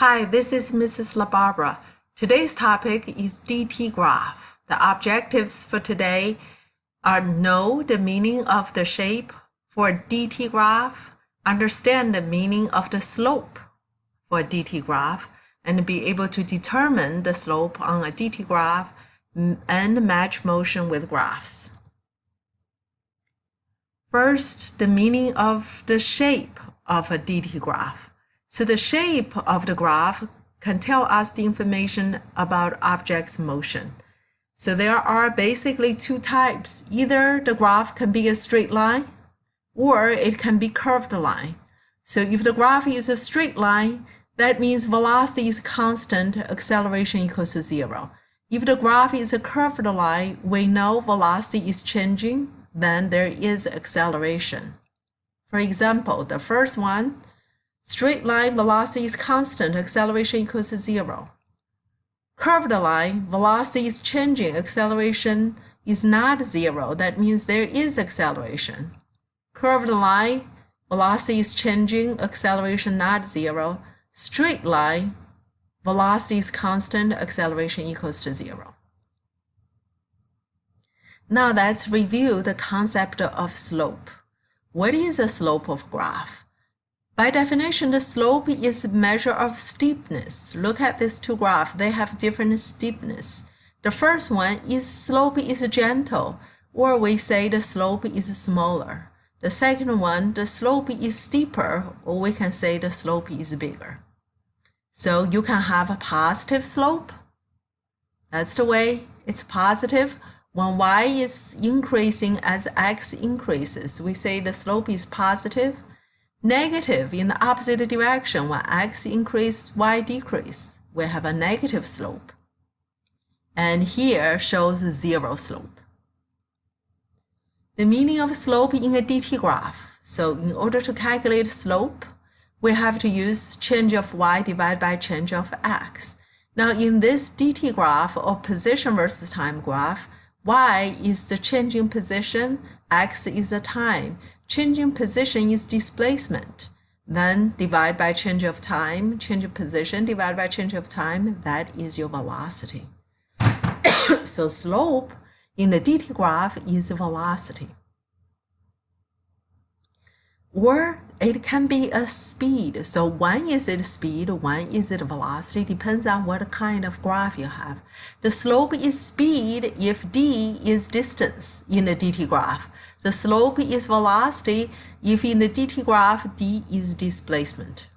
Hi, this is Mrs. La Barbara. Today's topic is DT graph. The objectives for today are know the meaning of the shape for a DT graph, understand the meaning of the slope for a DT graph, and be able to determine the slope on a DT graph and match motion with graphs. First, the meaning of the shape of a DT graph. So the shape of the graph can tell us the information about object's motion. So there are basically two types. Either the graph can be a straight line or it can be curved line. So if the graph is a straight line, that means velocity is constant, acceleration equals to 0. If the graph is a curved line, we know velocity is changing, then there is acceleration. For example, the first one, straight line, velocity is constant, acceleration equals to 0. Curved line, velocity is changing, acceleration is not 0. That means there is acceleration. Curved line, velocity is changing, acceleration not 0. Straight line, velocity is constant, acceleration equals to 0. Now let's review the concept of slope. What is the slope of graph? By definition, the slope is a measure of steepness. Look at these two graphs. They have different steepness. The first one is slope is gentle, or we say the slope is smaller. The second one, the slope is steeper, or we can say the slope is bigger. So you can have a positive slope. That's the way it's positive. When y is increasing as x increases, we say the slope is positive. Negative in the opposite direction, when x increase, y decrease, we have a negative slope. And here shows 0 slope. The meaning of slope in a DT graph. So in order to calculate slope, we have to use change of y divided by change of x. Now in this DT graph, or position versus time graph, y is the change in position, x is the time. Change in position is displacement. Then divide by change of time, change of position divided by change of time, that is your velocity. So slope in the DT graph is velocity. Or it can be a speed. So one is it speed, one is it velocity, depends on what kind of graph you have. The slope is speed if d is distance in the DT graph. The slope is velocity if in the DT graph d is displacement.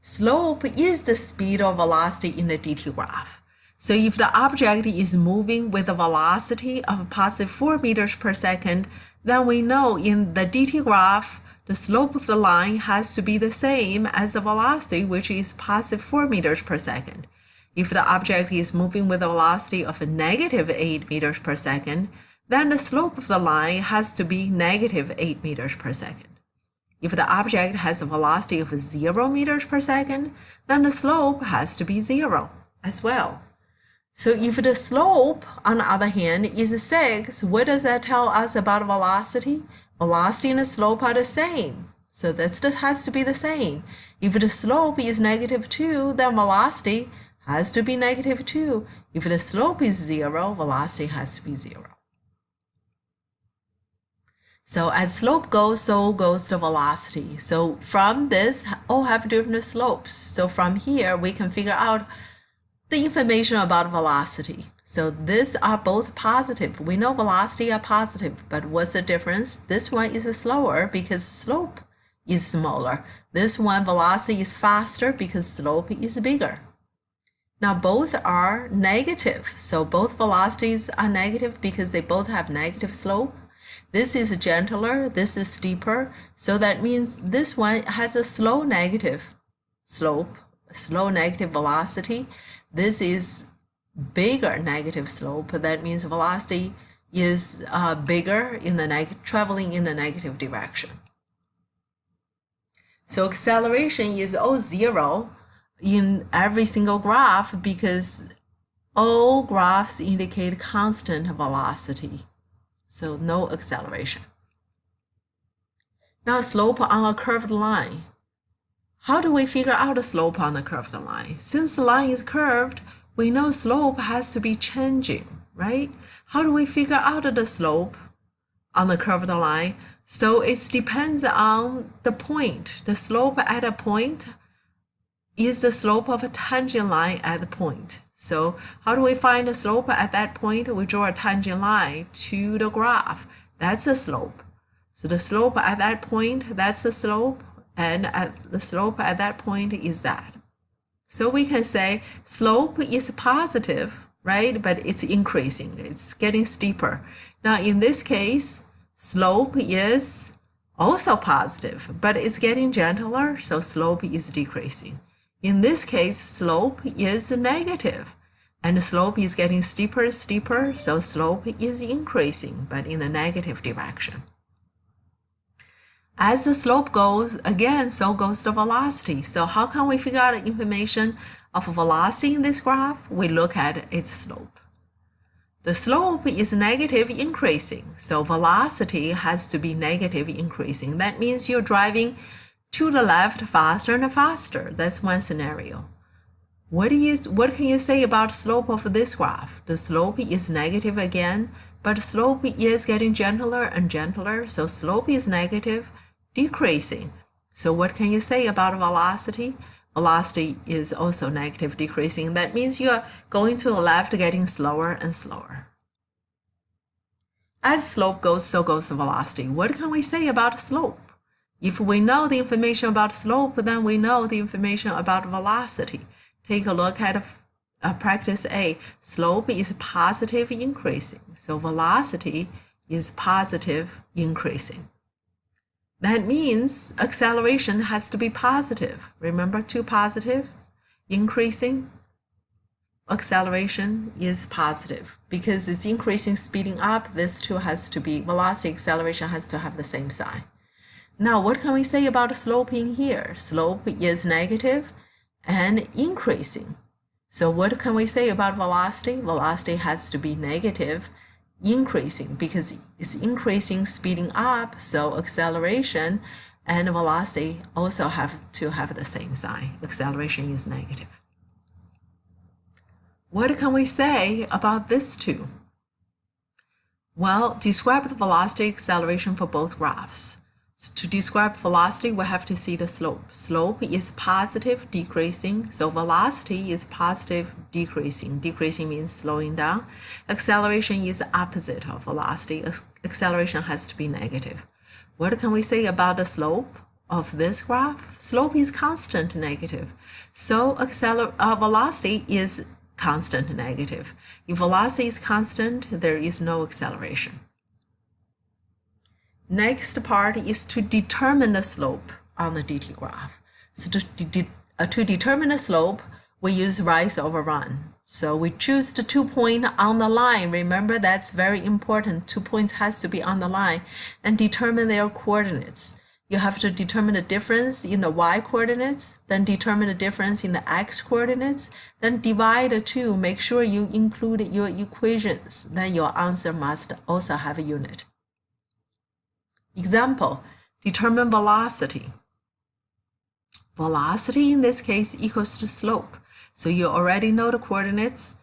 Slope is the speed or velocity in the DT graph. So if the object is moving with a velocity of positive 4 meters per second, then we know in the DT graph, the slope of the line has to be the same as the velocity, which is positive 4 meters per second. If the object is moving with a velocity of negative 8 meters per second, then the slope of the line has to be negative 8 meters per second. If the object has a velocity of 0 meters per second, then the slope has to be 0 as well. So if the slope, on the other hand, is 6, what does that tell us about velocity? Velocity and the slope are the same. So that has to be the same. If the slope is negative 2, then velocity has to be negative 2. If the slope is 0, velocity has to be 0. So as slope goes, so goes the velocity. So from this, all have different slopes. So from here, we can figure out the information about velocity. So these are both positive. We know velocity are positive, but what's the difference? This one is slower because slope is smaller. This one, velocity is faster because slope is bigger. Now both are negative. So both velocities are negative because they both have negative slope. This is gentler, this is steeper. So that means this one has a slow negative slope, slow negative velocity. This is bigger negative slope. That means velocity is bigger in the traveling in the negative direction. So acceleration is all 0 in every single graph because all graphs indicate constant velocity. So no acceleration. Now slope on a curved line. How do we figure out the slope on the curved line? Since the line is curved, we know slope has to be changing, right? How do we figure out the slope on the curved line? So it depends on the point. The slope at a point is the slope of a tangent line at the point. So how do we find the slope at that point? We draw a tangent line to the graph. That's the slope. So the slope at that point, that's the slope, and the slope at that point is that. So we can say slope is positive, right? But it's increasing, it's getting steeper. Now in this case, slope is also positive, but it's getting gentler, so slope is decreasing. In this case, slope is negative, and the slope is getting steeper, so slope is increasing, but in the negative direction. As the slope goes, again, so goes the velocity. So how can we figure out the information of velocity in this graph? We look at its slope. The slope is negative increasing, so velocity has to be negative increasing. That means you're driving to the left faster and faster. That's one scenario. What can you say about slope of this graph? The slope is negative again, but slope is getting gentler and gentler, so slope is negative, decreasing. So what can you say about velocity? Velocity is also negative, decreasing. That means you're going to the left, getting slower and slower. As slope goes, so goes the velocity. What can we say about slope? If we know the information about slope, then we know the information about velocity. Take a look at practice A. Slope is positive increasing, so velocity is positive increasing. That means acceleration has to be positive. Remember, two positives, increasing, acceleration is positive. Because it's increasing, speeding up, this two has to be, velocity, acceleration has to have the same sign. Now, what can we say about slope in here? Slope is negative and increasing. So what can we say about velocity? Velocity has to be negative, increasing, because it's increasing, speeding up, so acceleration and velocity also have to have the same sign. Acceleration is negative. What can we say about this two? Well, describe the velocity acceleration for both graphs. So to describe velocity, we have to see the slope. Slope is positive, decreasing. So velocity is positive, decreasing. Decreasing means slowing down. Acceleration is the opposite of velocity. Acceleration has to be negative. What can we say about the slope of this graph? Slope is constant negative. So velocity is constant negative. If velocity is constant, there is no acceleration. Next part is to determine the slope on the dt graph. So to determine the slope, we use rise over run. So we choose the 2 point on the line. Remember, that's very important. 2 points has to be on the line and determine their coordinates. You have to determine the difference in the y coordinates, then determine the difference in the x coordinates, then divide the two, make sure you include your equations. Then your answer must also have a unit. Example, determine velocity. Velocity in this case equals to slope. So you already know the coordinates.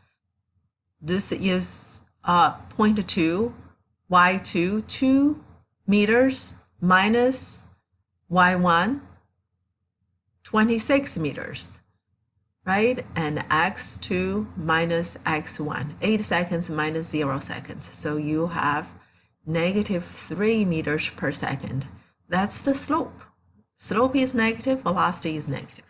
This is point 2, y2, 2 meters minus y1, 26 meters, right? And x2 minus x1, 8 seconds minus 0 seconds. So you have negative 3 meters per second. That's the slope. Slope is negative, velocity is negative.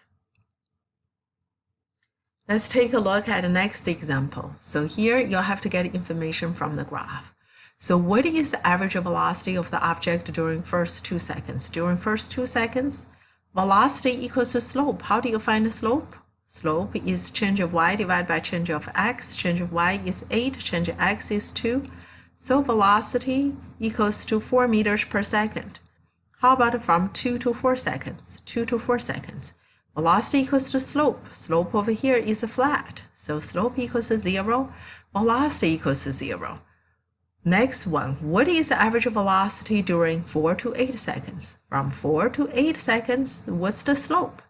Let's take a look at the next example. So here you'll have to get information from the graph. So what is the average velocity of the object during first 2 seconds? During first 2 seconds, velocity equals to slope. How do you find the slope? Slope is change of y divided by change of x. Change of y is 8, change of x is 2. So velocity equals to 4 meters per second. How about from 2 to 4 seconds? 2 to 4 seconds. Velocity equals to slope. Slope over here is flat. So slope equals to 0. Velocity equals to 0. Next one, what is the average velocity during 4 to 8 seconds? From 4 to 8 seconds, what's the slope?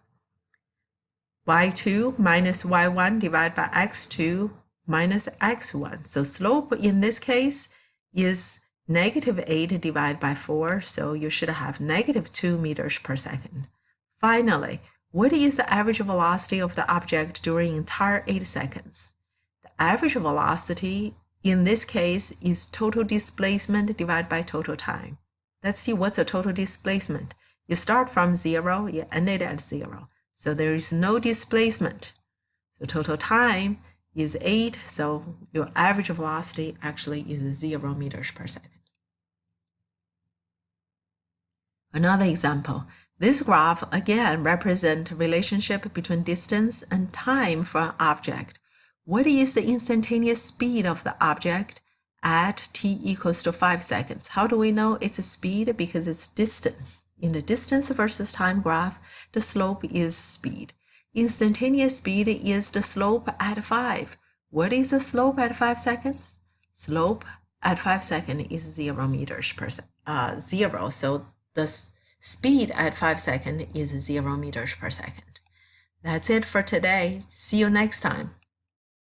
y2 minus y1 divided by x2 minus x1. So slope in this case is -8 divided by 4, so you should have -2 meters per second. Finally, what is the average velocity of the object during entire 8 seconds? The average velocity in this case is total displacement divided by total time. Let's see what's a total displacement. You start from 0, you end it at 0. So there is no displacement. So total time is 8, so your average velocity actually is 0 meters per second. Another example. This graph again represents a relationship between distance and time for an object. What is the instantaneous speed of the object at t equals to 5 seconds? How do we know it's a speed? Because it's distance. In the distance versus time graph, the slope is speed. Instantaneous speed is the slope at 5. What is the slope at 5 seconds? Slope at 5 seconds is 0 meters per second. 0. So the speed at 5 seconds is 0 meters per second. That's it for today. See you next time.